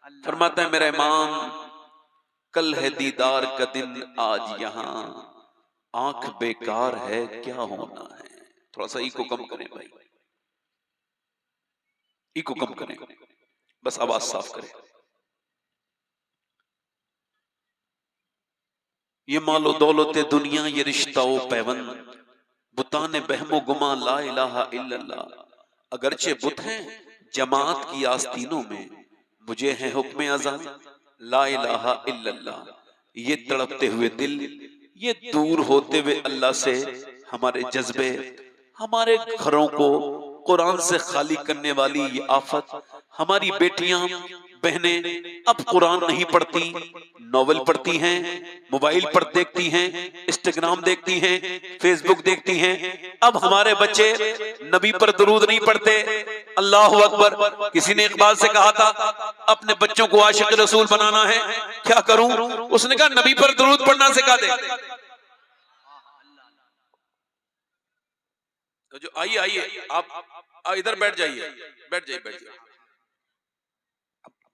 फरमाता है मेरा इमाम, कल है दीदार का दिन, आज यहाँ आंख बेकार है, क्या होना है। थोड़ा सा इको कम करें भाई, इको कम करें, बस आवाज साफ करें। ये मालो दौलत दुनिया, ये रिश्ता ओ पैवन, बुताने बहमो गुमा ला इलाहा इल्लल्लाह। अगरचे बुत हैं जमात की आस्तीनों में, मुझे है हुक्म अज़ान ला इलाहा इल्लल्लाह। ये तड़पते हुए दिल, ये दूर होते हुए अल्लाह से हमारे जज्बे, हमारे घरों को कुरान से खाली करने वाली ये आफत। हमारी बेटियां बहनें अब कुरान नहीं पढ़ती, नॉवेल पढ़ती हैं, मोबाइल पर देखती हैं, इंस्टाग्राम देखती हैं, फेसबुक देखती हैं। अब हमारे बच्चे नबी पर दुरूद नहीं पढ़ते। अल्लाह अकबर। किसी ने इकबाल से कहा था अपने बच्चों को आशिक रसूल बनाना है, क्या करूं? उसने कहा नबी पर दुरूद पढ़ना सिखा दे। तो जो आइए आइए आप इधर बैठ जाइए, बैठ जाइए, बैठ जाइए।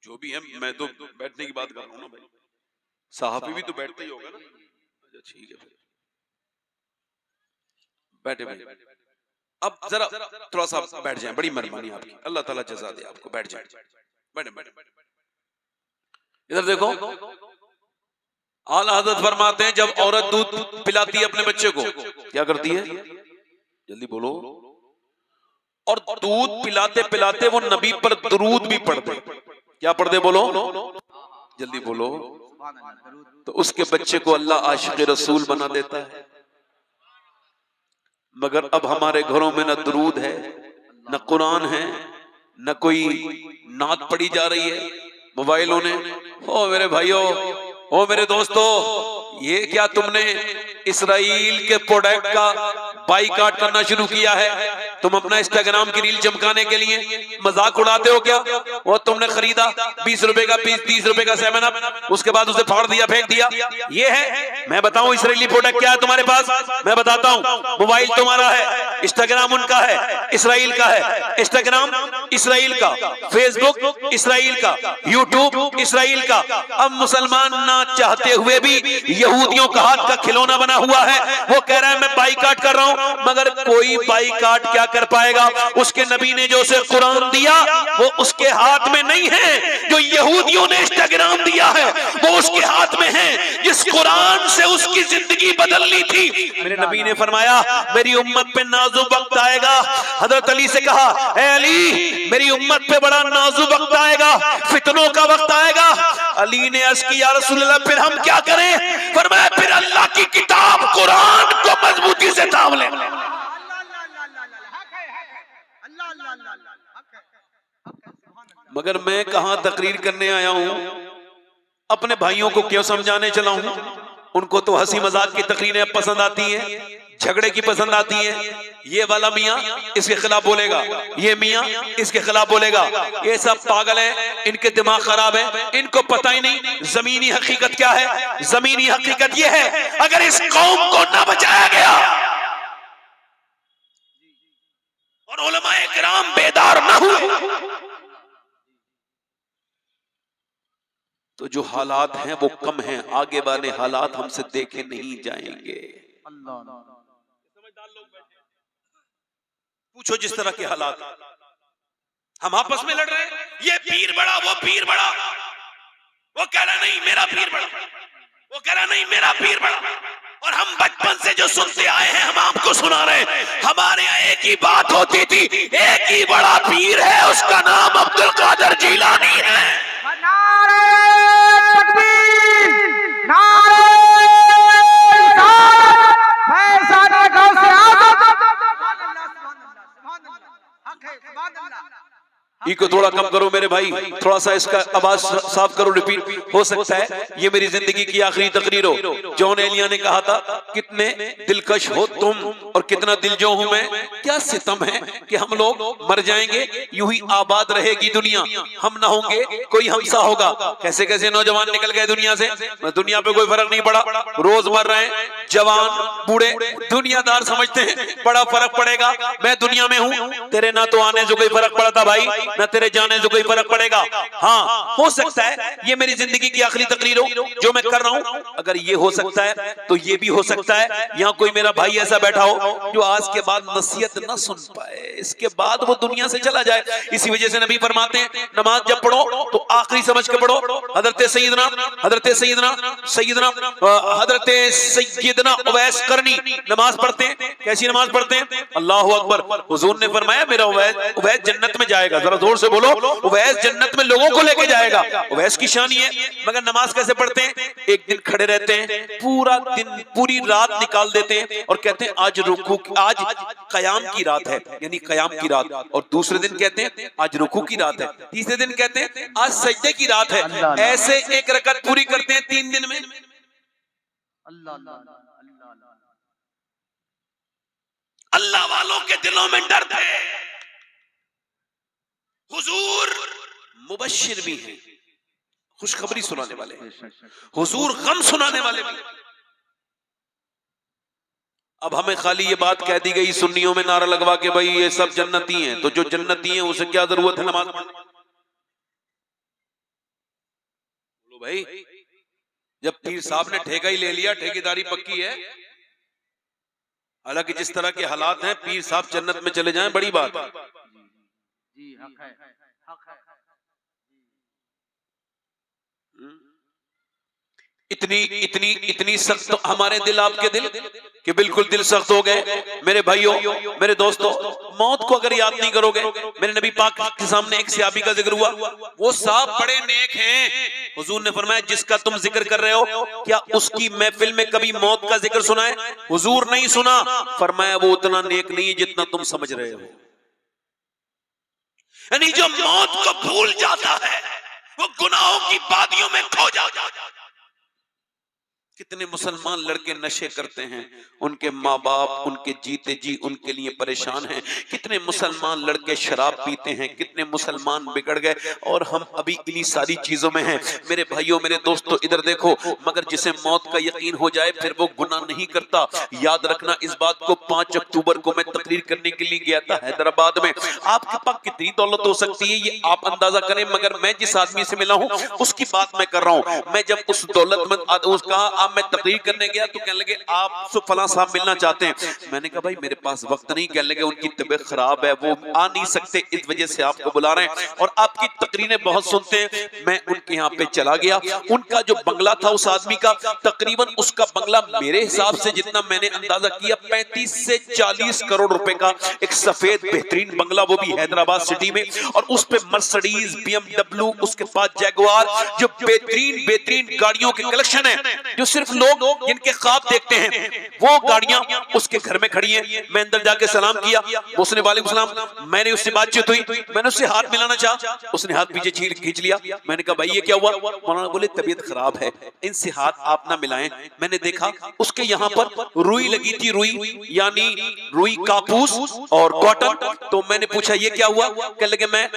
जो भी है, मैं तो बैठने की बात कर रहा हूं ना भाई, साहबी भी तो बैठते ही होगा ना। अच्छा ठीक है, बैठे बैठे। अब जरा थोड़ा सा बैठ जाएं, बड़ी मेहरबानी आपकी, अल्लाह ताला जज़ा दे आपको। बैठ जाएं, बैठे बैठे। इधर देखो, आला हज़रत फरमाते हैं जब औरत दूध पिलाती है अपने बच्चे को, क्या करती है? जल्दी बोलो। और दूध पिलाते पिलाते वो नबी पर दुरूद भी पढ़ते। क्या पढ़ते? बोलो जल्दी बोलो। तो उसके बच्चे को अल्लाह आशिक रसूल बना देता है। मगर अब हमारे घरों में न दुरूद है, न कुरान है, न कोई नात पढ़ी जा रही है मोबाइलों ने। ओ मेरे भाइयों, ओ मेरे दोस्तों, ये क्या तुमने इसराइल के प्रोडक्ट का बाइकाट करना शुरू किया है? तुम अपना इंस्टाग्राम की रील चमकाने के लिए मजाक उड़ाते हो क्या? वो तुमने खरीदा 20 रुपए का पीस, 30 रुपए का 7 अप, उसके बाद उसे फाड़ दिया, फेंक दिया। ये है? मैं बताऊं इसराइली प्रोडक्ट क्या है तुम्हारे पास? मैं बताता हूं। मोबाइल तुम्हारा है, इंस्टाग्राम उनका है, इसराइल का है। इंस्टाग्राम इसराइल का, फेसबुक इसराइल का, यूट्यूब इसराइल का। अब मुसलमान ना चाहते हुए भी यहूदियों का हाथ का खिलौना बना हुआ है। वो कह रहा है मैं बाइकाट कर रहा हूं, मगर कोई बाइकाट क्या कर पाएगा? उसके नबी ने जो उसे कुरान दिया वो उसके हाथ में नहीं है। जो यहूदियों ने इंस्टाग्राम दिया है वो उसके हाथ में है, जिस कुरान से उसकी जिंदगी बदलनी थी। मेरे नबी ने फरमाया मेरी उम्मत पे नाजुक वक्त आएगा। हजरत अली से कहा, ए अली मेरी उम्मत पे बड़ा नाजुक वक्त आएगा, फितनों का वक्त आएगा। अली ने अर्ज किया, या रसूल अल्लाह फिर हम क्या करें? फरमाया फिर अल्लाह की किताब कुरान को मजबूती से थाम ले। मगर मैं कहां तकरीर करने आया हूं? अपने भाइयों को क्यों समझाने चला हूं? उनको तो हंसी मजाक की तकरीरें पसंद आती हैं, झगड़े की पसंद आती है। ये वाला मियाँ इसके खिलाफ बोलेगा, ये मियाँ इसके खिलाफ बोलेगा। ये सब पागल हैं, इनके दिमाग खराब है, इनको पता ही नहीं जमीनी हकीकत क्या है। जमीनी हकीकत ये है, अगर इस कौम को ना बचाया गया और उलमाए किराम बेदार ना हुए तो जो हालात हैं वो कम हैं, आगे वाले हालात हमसे देखे नहीं जाएंगे। पूछो जिस तरह के हालात हम आपस में लड़ रहे हैं, ये पीर बड़ा, वो पीर बड़ा, वो कह रहा नहीं मेरा पीर बड़ा, वो कह रहा नहीं मेरा पीर बड़ा। और हम बचपन से जो सुनते आए हैं हम आपको सुना रहे हैं। हमारे यहाँ एक ही बात होती थी, एक ही बड़ा पीर है, उसका नाम अब्दुल कादिर जीलानी है। को थोड़ा कम करो मेरे भाई, थोड़ा सा इसका आवाज साफ करो, रिपीट। हो सकता है ये मेरी जिंदगी की आखिरी तकरीर हो। जॉन एलिया ने कहा था कितने दिलकश हो तुम और कितना दिलजो हूं मैं। क्या सितम है कि हम लोग मर जाएंगे, यूं ही आबाद रहेगी दुनिया, हम ना होंगे कोई हमसा होगा। कैसे कैसे नौजवान निकल गए दुनिया से, दुनिया पे कोई फर्क नहीं पड़ा, रोज मर रहे हैं, जवान बूढ़े दुनियादार समझते हैं बड़ा फर्क पड़ेगा, मैं दुनिया में हूं, तेरे ना तो आने से कोई फर्क पड़ता भाई, ना तेरे जाने से कोई फर्क पड़ेगा। हाँ हो सकता है ये मेरी जिंदगी की आखिरी तकरीर हो जो मैं कर रहा हूं, अगर ये हो सकता है तो ये भी हो सकता है यहाँ कोई मेरा भाई ऐसा बैठा हो जो आज के बाद नसीहत न सुन पाए, इसके बाद वो दुनिया से चला जाए। इसी वजह से नबी फरमाते हैं नमाज जब पढ़ो तो आखिरी समझ के पढ़ो। हजरत सैयदना उवैस करनी नमाज पढ़ते हैं, कैसी नमाज पढ़ते हैं? अल्लाहु अकबर। हुजूर ने फरमाया मेरा उवैस जन्नत में जाएगा, जरा जोर से बोलो, उवैस जन्नत में लोगों को लेके जाएगा। उवैस की शान है, मगर नमाज कैसे पढ़ते हैं? एक दिन खड़े रहते हैं, पूरा दिन पूरी रात निकाल देते हैं और कहते हैं आज रुकू, आज कयाम की रात है, यानी कयाम की रात, और दूसरे दिन कहते हैं आज रुकू की रात है, तीसरे दिन कहते हैं आज सजदे की रात है। ऐसे एक रकअत पूरी करते हैं 3 दिन में। अल्लाह वालों के दिलों में डर थे। हुजूर मुबश्शिर भी हैं, खुशखबरी सुनाने वाले, हुजूर गम सुनाने वाले भी। अब हमें खाली ये बात कह दी गई सुन्नियों में नारा लगवा के भाई ये सब जन्नती हैं, तो जो जन्नती हैं उसे क्या जरूरत है नमाज पढ़ने? बोलो भाई, जब पीर साहब ने ठेका ही ले लिया, ठेकेदारी पक्की है, हालांकि जिस तरह के हालात हैं पीर साहब जन्नत में चले जाएं बड़ी बात है। जी हक है, हक है। इतनी इतनी इतनी सख्त हमारे दिल, आपके दिल कि बिल्कुल दिल सख्त हो गए। मेरे भाइयों, मेरे दोस्तों, मौत को अगर याद नहीं करोगे, मेरे नबी पाक के सामने एक सहाबी का जिक्र हुआ, वो साहब बड़े नेक हैं। हुजूर ने फरमाया जिसका तुम जिक्र कर रहे हो क्या उसकी महफिल में कभी मौत का जिक्र सुना है? हुजूर नहीं सुना। फरमाया वो उतना नेक नहीं है जितना तुम समझ रहे हो। यानी जो मौत को भूल जाता है वो गुनाहों की वादियों में खो जाता है। कितने मुसलमान लड़के नशे करते हैं, उनके माँ बाप उनके जीते जी उनके लिए परेशान हैं। कितने मुसलमान लड़के शराब पीते हैं, कितने मुसलमान बिगड़ गए, और हम अभी इन्हीं सारी चीजों में हैं। मेरे भाइयों, मेरे दोस्तों, इधर देखो, मगर जिसे मौत का यकीन हो जाए फिर वो गुनाह नहीं करता। याद रखना इस बात को, 5 अक्टूबर को मैं तकरीर करने के लिए गया था हैदराबाद में। आपके पास कितनी दौलत हो सकती है ये आप अंदाजा करें, मगर मैं जिस आदमी से मिला हूँ उसकी बात मैं कर रहा हूँ। मैं जब उस दौलतमंद उसका मैं तकरीर करने गया तो कहने लगे आप फलां साहब मिलना चाहते हैं। मैंने कहा भाई मेरे पास वक्त नहीं। कहने लगे उनकी तबीयत खराब है, वो आ नहीं सकते, इस वजह से आपको बुला रहे हैं और आपकी तकरीरें बहुत सुनते हैं। मैं उनके यहाँ पे चला गया। उनका जो बंगला था उस आदमी का, तकरीबन उसका बंगला मेरे हिसाब से जितना मैंने अंदाजा किया 35 से 40 करोड़ रुपए का एक सफेद बेहतरीन बंगला, वो भी हैदराबाद सिटी में, और उस पे मर्सिडीज, BMW, उसके पास जैगुआर, जो बेहतरीन बेहतरीन गाड़ियों के कलेक्शन है, जो सिर्फ लोग जिनके ख्वाब देखते हैं वो गाड़ियां उसके घर में खड़ी हैं। मैं अंदर जाके सलाम किया, उसने वालेकुम सलाम, मैंने उससे बातचीत हुई, मैंने उससे हाथ मिलाना चाहा, उसने हाथ पीछे खींच लिया। मैंने कहा भाई ये क्या हुआ? मौलाना बोले तबीयत खराब है, इनसे हाथ आप ना मिलाएं। मैंने देखा उसके यहाँ पर रुई लगी थी, रुई यानी रुई कापूस और कॉटन। तो मैंने पूछा ये क्या हुआ? कहने लगे मैं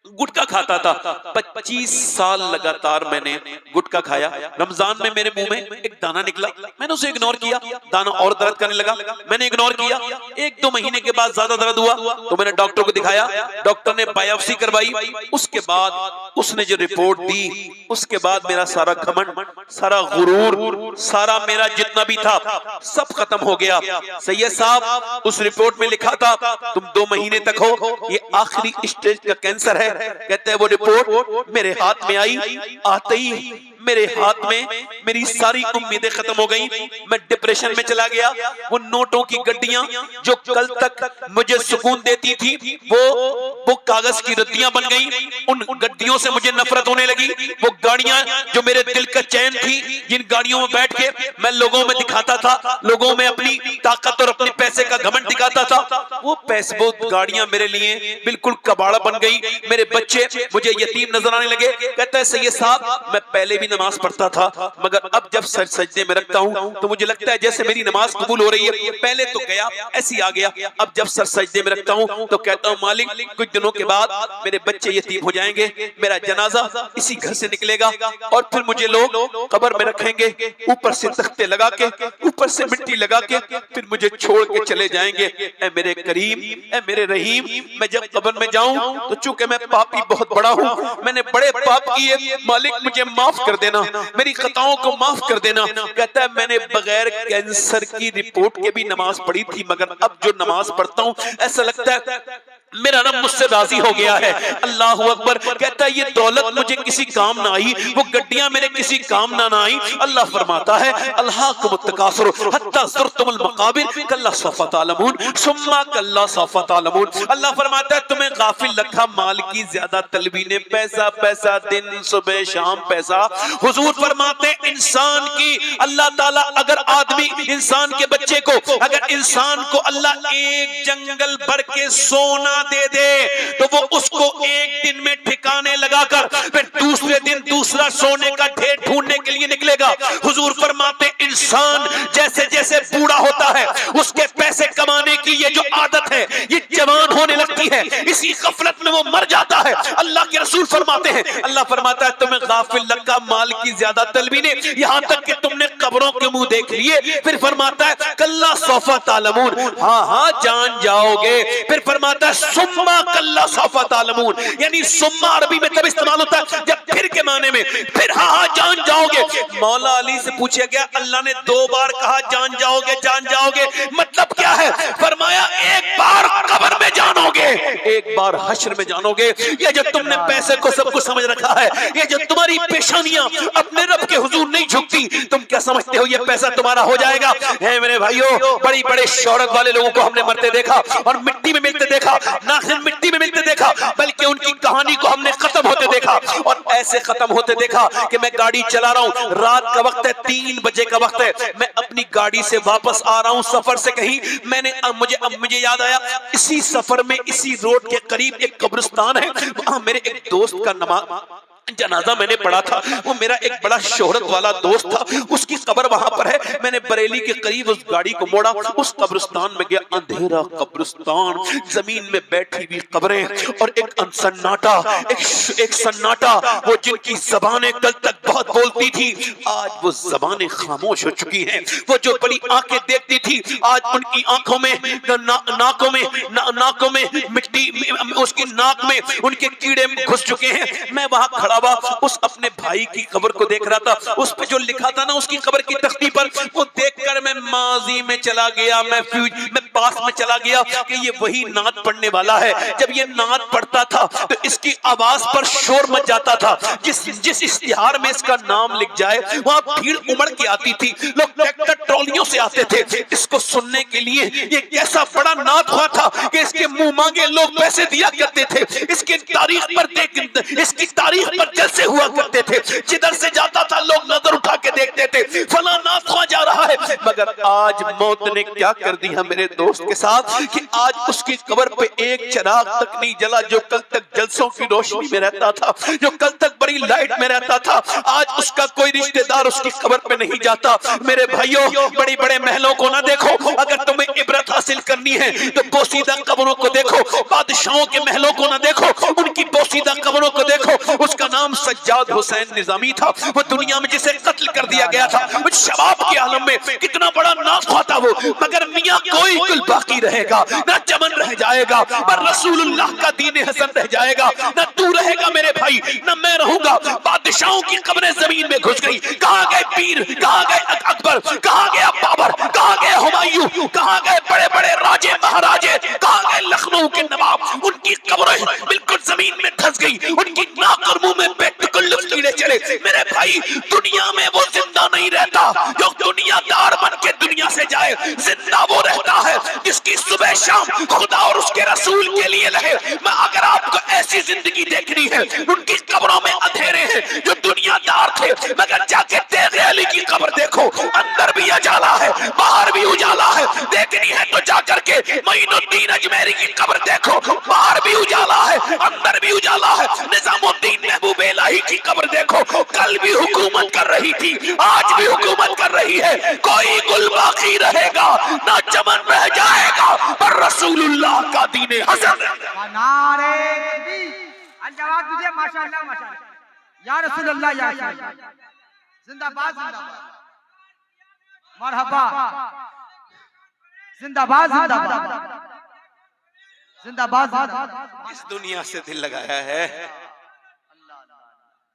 गुटखा खाता था, 25 साल लगातार मैंने गुटखा खाया। रमजान में मेरे मुंह में एक दाना निकला, मैंने उसे इग्नोर किया, दाना और दर्द करने लगा, मैंने इग्नोर किया। 1-2 महीने के बाद ज्यादा दर्द हुआ तो मैंने डॉक्टर को दिखाया, डॉक्टर ने बायोप्सी करवाई। उसके बाद उसने जो रिपोर्ट दी, उसके बाद मेरा सारा घमंड, सारा गुरूर, सारा मेरा जितना भी था सब खत्म हो गया। सैयद साहब उस रिपोर्ट में लिखा था तुम 2 महीने तक हो, ये आखिरी स्टेज का कैंसर है। कहते हैं वो रिपोर्ट मेरे हाथ में आई, आते ही मेरे हाथ में मेरी सारी उम्मीदें खत्म हो गई। मैं डिप्रेशन में चला गया। वो नोटों की गड्डियां जो कल तक मुझे सुकून देती थी वो कागज की रद्दियां बन गई। उन गड्डियों से मुझे नफरत होने लगी। वो गाड़ियां जो मेरे दिल का चैन थी, जिन गाड़ियों में बैठ के मैं लोगों में दिखाता था, लोगों में अपनी ताकत और अपने पैसे का घमंड दिखाता था, वो पैसे वो गाड़ियां मेरे लिए बिल्कुल कबाड़ा बन गई। मेरे बच्चे मुझे यतीम नजर आने लगे। कहता है सैयद साहब मैं पहले भी नमाज पढ़ता था, मगर अब जब सर सजदे में रखता हूँ तो मुझे लगता है जैसे मेरी नमाज कबूल हो रही है। पहले तो गया ऐसी आ गया, अब जब सर सजदे में रखता हूँ तो कहता हूँ मालिक कुछ दिनों के बाद मेरे बच्चे यतीम हो जाएंगे, मेरा जनाजा इसी घर से निकलेगा और फिर मुझे लोग कब्र में रखेंगे, ऊपर से तख्ते लगा के, ऊपर से मिट्टी लगा के फिर मुझे छोड़ के चले जाएंगे। ऐ मेरे करीम, ऐ मेरे रहीम, मैं जब कब्र में जाऊं तो चूंकि मैं पापी बहुत बड़ा हूं, मैंने बड़े पाप किए, मालिक मुझे माफ कर देना, मेरी खताओं को माफ कर देना। कहता है मैंने बगैर कैंसर की रिपोर्ट के भी नमाज पढ़ी थी, मगर अब जो नमाज पढ़ता हूं ऐसा लगता है मेरा रब मुझसे राजी हो गया है। अल्लाह अकबर। कहता है ये दौलत मुझे किसी काम ना आई, वो गड्डियां मेरे किसी काम ना आई। अल्लाह फरमाता है अल्लाहुम तकासुर हत्ता ज़ुरतुमुल मकाबिर कल्ला सौफ़ा तालमून सुम्मा कल्ला सौफ़ा तालमून। अल्लाह फरमाता है तुम्हें गाफिल रखा माल की ज्यादा तलबी ने, पैसा पैसा दिन सुबह शाम पैसा। हुजूर फरमाते इंसान की अल्लाह ताला अगर आदमी इंसान के बच्चे को, अगर इंसान को अल्लाह एक जंगल भर के सोना दे दे तो वो उसको एक दिन में ठिकाने लगाकर फिर दूसरे दिन दूसरा सोने का ढेर ढूंढने के लिए निकलेगा। हुजूर फरमाते इंसान जैसे जैसे बूढ़ा होता है उसके पैसे कमाने की ये जो आदत है ये जवान होने लगती है, इसी गफलत में वो मर जाता है। अल्लाह के रसूल फरमाते हैं, अल्लाह फरमाता है तुम्हें गाफिल लगा माल की ज्यादा तलबी ने, यहां तक कि तुमने कब्रों के मुंह देख लिए। फिर फरमाता है कल्ला सौफ़ा तालमून, हाँ हाँ जान जाओगे। फिर फरमाता है सुम्मा कल्ला सौफ़ा तालमून, यानी सुम्मा अरबी में तब इस्तेमाल होता है जब फिर के माने में, फिर हाँ हाँ जान जाओगे। मौला अली से पूछा गया अल्लाह ने 2 बार कहा जान जाओगे जान जाओगे, मतलब क्या है? फरमाया एक बार कब्र में जानोगे, एक बार हश्र में जानोगे। ये जो तुमने पैसे को सब कुछ समझ रखा है, ये जो तुम्हारी पेशानियां अपने रब के हुजूर नहीं झुकती, तुम क्या समझते हो ये पैसा तुम्हारा हो जाएगा? है मेरे भाइयों, बड़ी बड़े शौहरत वाले लोगों को हमने मरते देखा और मिट्टी में मिलते देखा, ना सिर्फ मिट्टी में मिलते देखा बल्कि उनकी कहानी को हमने खत्म होते देखा। और ऐसे खत्म होते देखा कि मैं गाड़ी चला रहा हूँ, रात का वक्त है, 3 बजे का वक्त है, मैं अपनी गाड़ी से वापस आ रहा हूँ सफर से कहीं, मैंने मुझे याद आया इसी सफर में इसी रोड के करीब एक कब्रिस्तान है, वहां मेरे एक दोस्त का जनाजा मैंने पढ़ा था। वो मेरा एक बड़ा शोहरत वाला दोस्त था, उसकी कब्र वहां पर है। मैंने बरेली के करीब उस गाड़ी को मोड़ा, उस कब्रिस्तान में गया, अंधेरा कब्रिस्तान, जमीन में बैठी हुई कब्रें और एक सन्नाटा, एक सन्नाटा। वो जिनकी जबानें कल तक बहुत बोलती थी आज वो जबानें खामोश हो चुकी हैं। वो जो बड़ी आंखें देखती थी आज उनकी आंखों में नाकों में मिट्टी, उसकी नाक में उनके कीड़े घुस चुके हैं। मैं वहां खड़ा उस अपने भाई की कब्र को देख रहा था, उस पे जो लिखा था ना उसकी कब्र की तख्ती पर, वो देखकर मैं माजी में चला गया, मैं पास में चला गया कि ये वही नात पढ़ने वाला है। जब ये नात पढ़ता था तो इसकी आवाज पर शोर मच जाता था, जिस इश्तिहार में इसका नाम लिख जाए वहां भीड़ उमड़ के आती थी, लोग ट्रैक्टर ट्रॉलियों से आते थे इसको सुनने के लिए। ये कैसा बड़ा नात हुआ था कि इसके मुंह मांगे लोग पैसे दिया करते थे, इसकी तारीख पर जलसे हुआ करते थे, जिधर से जाता था लोग नजर उठा के देखते थे फला नात हुआ जा रहा है। मगर आज मौत ने क्या कर दिया मेरे दोस्त के साथ कि आज उसकी कब्र पे एक चिराग तक नहीं जला। जो कल तक जलसों की रोशनी में रहता था, जो कल तक बड़ी लाइट में रहता था, आज उसका कोई रिश्तेदार उसकी कब्र पे नहीं जाता। मेरे भाइयों, बड़ी बड़े महलों को ना देखो, अगर तुम्हें इबरत हासिल करनी है तो पोसीदा कब्रों को देखो। बादशाहों के महलों को ना देखो, उनकी पोसीदा कब्रों को देखो। उसका नाम सज्जाद हुसैन निजामी था, वो दुनिया में जिसे कत्ल कर दिया गया था, वो शबाब के आलम में कितना बड़ा नाज़ था वो। मगर मियां कोई कुल बाकी रहेगा, ना चमन रह जाएगा, पर रसूलुल्लाह का दीन हसन रह जाएगा। ना तू रहेगा मेरे भाई, ना मैं रहूंगा। बादशाहों की कब्रें जमीन में घुस गई। कहां गए पीर, कहां गए अकबर, कहां गया बाबर, कहां गए हुमायूं, कहां गए बड़े बड़े राजे महाराजे, कहां गए लखनऊ के नवाब। उनकी कब्रें बिल्कुल जमीन में धंस गई, उनकी नाक और मुंह में कीड़े चले। मेरे भाई, दुनिया में वो जिंदा नहीं रहता जो दुनियादार बन के दुनिया से जाए। जिंदा वो रहता है जिसकी सुबह शाम खुदा और उसके रसूल के लिए लगे। मैं अगर आपको ऐसी जिंदगी देखनी है, उनकी कब्रों में अंधेरे हैं जो दुनियादार थे, मगर जाके तेरे अली की कब्र देखो, अंदर भी उजाला है बाहर भी उजाला है। देखनी है तो जाकर के मोइनुद्दीन अजमेरी की कब्र देखो, बाहर भी उजाला है अंदर भी उजाला है। निजामुद्दीन महबूब इलाही की कब्र देखो, कल भी हुकूमत रही थी, आज भी हुकूमत कर रही है। कोई गुल बाकी रहेगा ना चमन रह जाएगा, पर रसूलुल्लाह का दीन हसन। नारे तकबीर, जवाब तुझे माशाअल्लाह माशाअल्लाह, या रसूलुल्लाह या जिंदाबाद जिंदाबाद, मरहबा, जिंदाबाद जिंदाबाद जिंदाबाद। इस दुनिया से दिल लगाया है,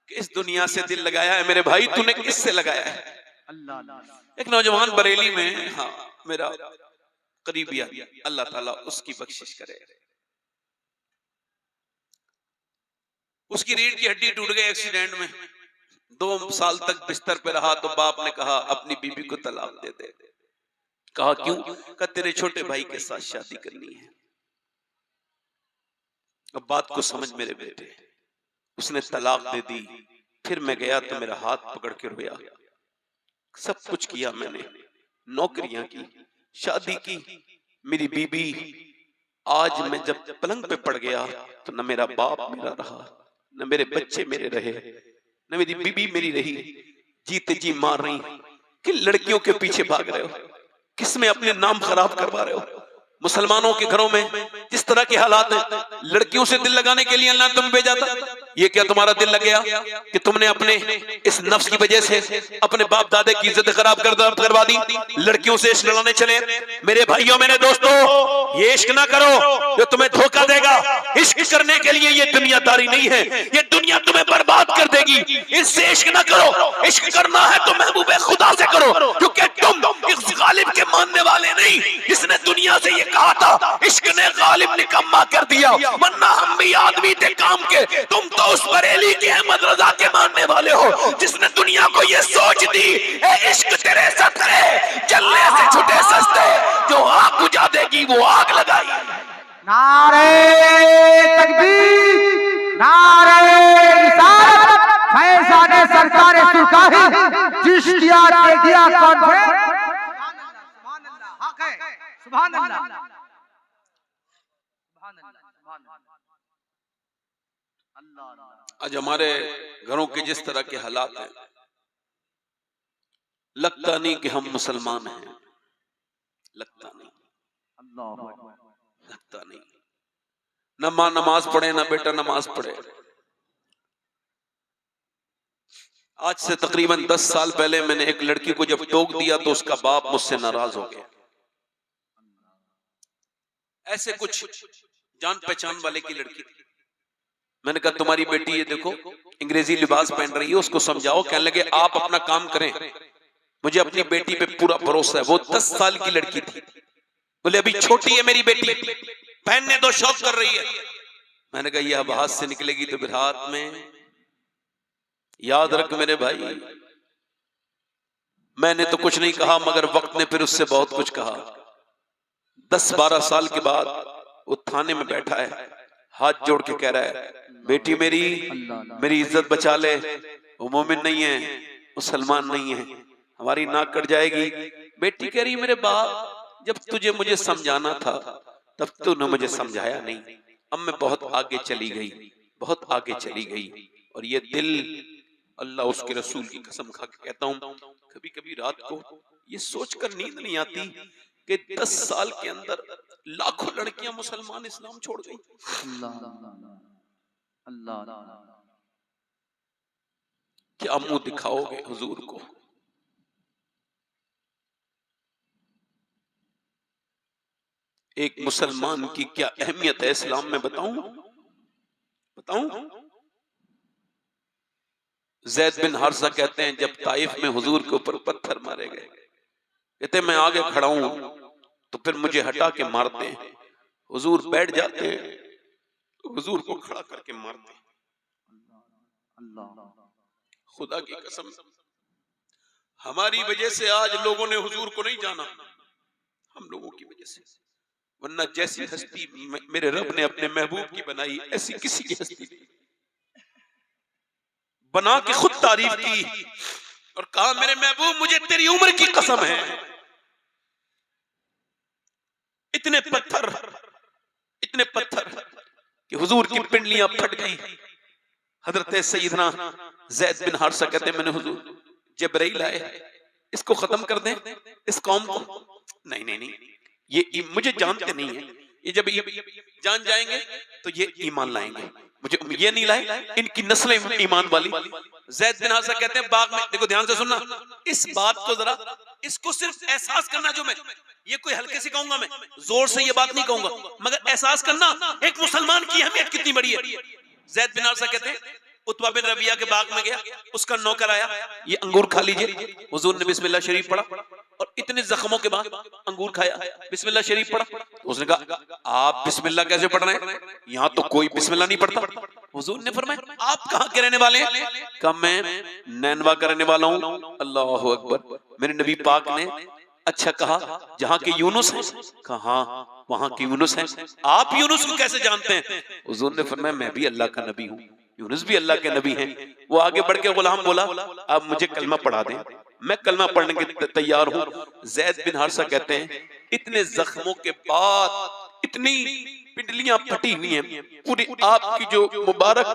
किस दुनिया से दिल लगाया है मेरे भाई, तूने किससे लगाया है? एक नौजवान बरेली में, हाँ मेरा करीबी आदमी, अल्लाह ताला उसकी बख्शिश करे, उसकी रीढ़ की हड्डी टूट गई एक्सीडेंट में, 2 साल तक बिस्तर पे रहा। तो बाप ने कहा अपनी बीबी को तलाक दे दे। कहा क्यों? कहा तेरे छोटे भाई के साथ शादी करनी है। अब बात को समझ मेरे बेटे, उसने तलाक दे दी। फिर मैं गया तो मेरा हाथ पकड़ के रोया। सब कुछ किया मैंने, नौकरियां की, शादी की, मेरी बीबी। आज मैं जब पलंग पे पड़ गया तो न मेरा बाप मेरा रहा, न मेरे बच्चे मेरे रहे, न मेरी बीबी मेरी रही। जीते जी मार रही, किन लड़कियों के पीछे भाग रहे हो, किसमें अपने नाम खराब करवा रहे हो? मुसलमानों के घरों में जिस तरह के हालात हैं, लड़कियों से दिल लगाने के लिए अल्लाह तुम भेजा था। ये क्या तुम्हारा दिल लग गया कि तुमने अपने इस नफ्स की वजह से अपने बाप दादे की इज्जत खराब करवा दी? लड़कियों से इश्क लड़ाने चले। मेरे भाइयों मेरे दोस्तों, ये इश्क ना करो जो तुम्हें धोखा देगा। इश्क करने के लिए ये दुनियादारी नहीं है, ये दुनिया तुम्हें बर्बाद कर देगी। इससे इश्क ना करो। इश्क करना है तो महबूबे खुदा से करो, क्योंकि तुम इस गालिब के मानने वाले नहीं जिसने दुनिया से ये कहा था इश्क ने गालिब निकम्मा कर दिया, वरना हम भी आदमी थे काम के। तुम तो उस बरेली के अहमद रजा के मानने वाले हो जिसने दुनिया को ये सोच दी ए इश्क तेरे सदके जलने से छुटे सस्ते, जो आग बुझा देगी वो आग लगाई। नारे तकबीर, नारे रिसालत, फैज़ाने सरकार सुरकाही चिश्तिया ने दिया कॉन्फ्रेंस। सुभान अल्लाह, हक है, सुभान अल्लाह, सुभान अल्लाह, अल्लाह। आज हमारे घरों के जिस तरह के हालात हैं, लगता नहीं कि हम मुसलमान हैं, लगता नहीं, लगता नहीं। न माँ नमाज पढ़े, न बेटा नमाज पढ़े। आज से तकरीबन 10 साल पहले मैंने एक लड़की को जब टोक दिया तो उसका बाप मुझसे नाराज हो गया। ऐसे कुछ जान पहचान वाले की लड़की थी। मैंने कहा तुम्हारी बेटी ये देखो अंग्रेजी लिबास पहन रही है, उसको समझाओ। कहने लगे आप अपना काम करें, मुझे अपनी बेटी पे पूरा भरोसा है। वो 10 साल की लड़की थी। बोले अभी छोटी है मेरी बेटी, पहनने दो, शौक कर रही है। मैंने कहा ये अब हाथ से निकलेगी तो फिर हाथ में। याद रख मेरे भाई, मैंने तो कुछ नहीं कहा मगर वक्त ने फिर उससे बहुत कुछ कहा। 10-12 साल के बाद वो थाने में बैठा है, हाथ जोड़ के कह रहा है बेटी मेरी इज्जत बचा ले। वो मोमिन नहीं है, मुसलमान नहीं है, हमारी नाक कट जाएगी। बेटी कह रही मेरे बाप जब तुझे मुझे समझाना था तब तूने मुझे समझाया नहीं। अब मैं बहुत आगे चली गई, बहुत आगे चली गई। और ये दिल, अल्लाह उसके रसूल की कसम खा के कहता हूँ, कभी कभी रात को ये सोचकर नींद नहीं आती कि 10 साल के अंदर लाखों लड़कियां मुसलमान इस्लाम छोड़ गई। अल्लाह क्या मुंह दिखाओगे हुजूर को? एक मुसलमान की क्या अहमियत है इस्लाम में, बताऊं? ज़ैद बिन हारिसा कहते हैं जब ताइफ में हुजूर के ऊपर पत्थर मारे गए, कहते मैं आगे खड़ा हूं तो फिर मुझे हटा के मारते हैं। हुजूर बैठ जाते हैं तो हुजूर को खड़ा करके मारते हैं। खुदा की कसम, हमारी वजह से आज लोगों ने हुजूर को नहीं जाना, हम लोगों की वजह से। वरना जैसी हस्ती मेरे रब ने अपने महबूब की बनाई, ऐसी किसी की हस्ती बना के खुद तारीफ की और कहा मेरे महबूब मुझे तेरी उम्र की कसम है, इतने पत्थर कि हुजूर की पिंडलियां फट गई। हजरत सैयदना ज़ैद बिन हारिसा कहते मैंने हुजूर जिब्राइल आए, इसको खत्म कर दें इस कौम को। नहीं नहीं नहीं, ये मुझे जानते नहीं है, ये जब जान जाएंगे तो ये ईमान लाएंगे। मुझे ये नहीं लाए, इनकी नस्लें ईमान वाली। ज़ैद बिन हारिसा कहते हैं बाग में, देखो ध्यान से सुनना इस बात को जरा, इसको सिर्फ एहसास करना। जो मैं ये कोई हल्के से कहूंगा, मैं जोर से ये बात नहीं कहूंगा, मगर एहसास करना एक मुसलमान की अहमियत कितनी बड़ी है। ज़ैद बिन हारिसा कहते हैं उतबा बिन रबिया के बाग में गया, उसका नौकर आया, ये अंगूर खा लीजिए। हुजूर ने बिस्मिल्लाह शरीफ पढ़ा और इतने जख्मों के बाद अंगूर खाया, बिस्मिल्लाह शरीफ पढ़ा। तो उसने कहा आप बिस्मिल्लाह कैसे पढ़ रहे हैं, यहाँ तो कोई बिस्मिल्लाह नहीं पढ़ता। हुजूर ने फरमाया आप कहाँ के रहने वाले हैं? कहा मैं नैनवा का रहने वाला हूँ। अल्लाह अकबर। मेरे नबी पाक ने अच्छा कहा जहाँ के यूनुस हैं? कहा हाँ वहां के यूनुस हैं। आप यूनुस को कैसे जानते हैं? हुजूर ने फरमाया मैं भी अल्लाह का नबी हूँ, यूनुस भी अल्लाह के नबी हैं। वो आगे बढ़ के गुलाम बोला आप मुझे कलमा पढ़ा दें, मैं कलमा पढ़ने के तैयार हूँ। ज़ैद बिन हारिसा कहते हैं इतने जख्मों के बाद इतनी पिंडलियां फटी हुई हैं, पूरी आपकी जो मुबारक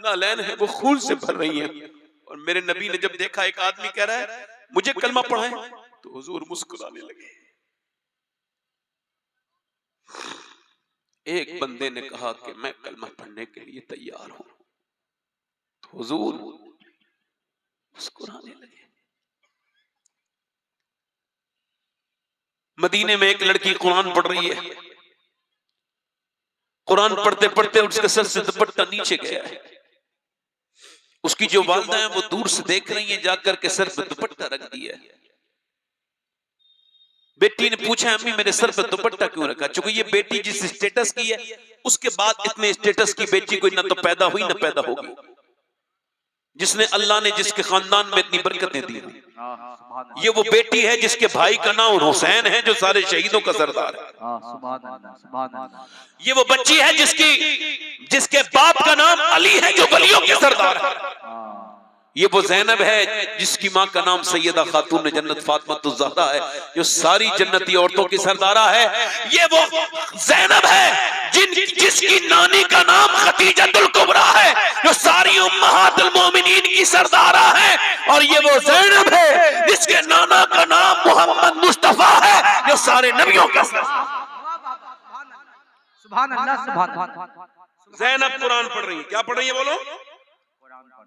नालैन है वो खून से भर रही हैं। और मेरे नबी ने जब देखा एक आदमी कह रहा है मुझे कलमा पढ़ाएं, तो हुजूर मुस्कुराने लगे। एक बंदे ने कहा कि मैं कलमा पढ़ने के लिए तैयार हूं, तो हुजूर मुस्कुराने लगे। मदीने में एक लड़की कुरान पढ़ रही है, कुरान पढ़ते पढ़ते उसके सर से दुपट्टा नीचे गया है। उसकी जो वालिदा है वो दूर से देख रही है, जाकर के सर पे दुपट्टा रख दिया है। बेटी ने पूछा अम्मी मेरे सर पे दुपट्टा क्यों रखा? चूंकि ये बेटी जिस स्टेटस की है उसके बाद इतने स्टेटस की बेटी कोई ना तो पैदा हुई ना पैदा होगी, जिसने अल्लाह ने जिसके खानदान में इतनी बरकतें दी। ये वो बेटी है जिसके भाई का नाम हुसैन है जो सारे शहीदों का सरदार है। ये वो बच्ची है जिसके बाप का नाम अली है जो वलियों के सरदार है। ये वो ज़ैनब है जिसकी माँ का नाम सैयदा खातून जन्नत फातिमा ज़हरा है जो सारी जन्नती औरतों की सरदारा है। ये वो ज़ैनब है जिसकी नानी का नाम खदीजतुल कुबरा है जो सारी उम्महातुल मोमिनीन की सरदारा है। और ये वो ज़ैनब है जिसके नाना का नाम मोहम्मद मुस्तफा है जो सारे नबियों का सरदार। सुभान अल्लाह सुभान अल्लाह। ज़ैनब कुरान पढ़ रही है, क्या पढ़ रही है बोलो?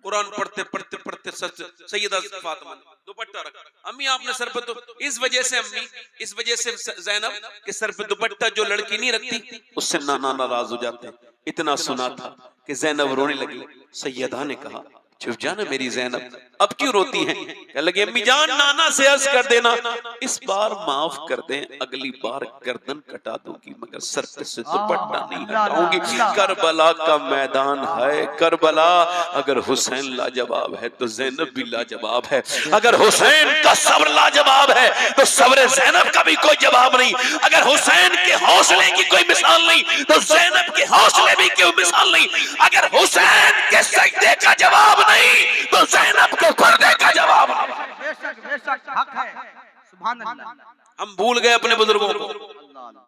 कुरान पढ़ते पढ़ते पढ़ते सैयदा फातिमा दुपट्टा रखा। अम्मी आपने सर पे तो इस वजह से अम्मी इस वजह से ज़ैनब के सर पे दुपट्टा जो लड़की नहीं रखती उससे नाना नाराज हो जाते हैं। इतना सुना था कि ज़ैनब रोने लगी। सैयदा ने कहा चुप जाना मेरी ज़ैनब, अब क्यों रोती हैं? कह लगे अम्मी जान नाना से अर्ज कर देना इस बार माफ कर दें, अगली बार गर्दन कटा दूंगी मगर सर पे से दुपट्टा नहीं हटाऊंगी। करबला का मैदान है, करबला अगर हुसैन लाजवाब है तो ज़ैनब भी लाजवाब है। अगर हुसैन का सब्र लाजवाब है तो सब्र ज़ैनब का भी कोई जवाब नहीं। अगर हुसैन के हौसले की कोई मिसाल नहीं तो ज़ैनब के हौसले भी कोई मिसाल नहीं। अगर हुसैन के सजदे का जवाब नहीं तो ज़ैनब के पर्दे का जवाब। बेशक बेशक हक है। सुभान अल्लाह। हम भूल गए अपने बुजुर्गों को।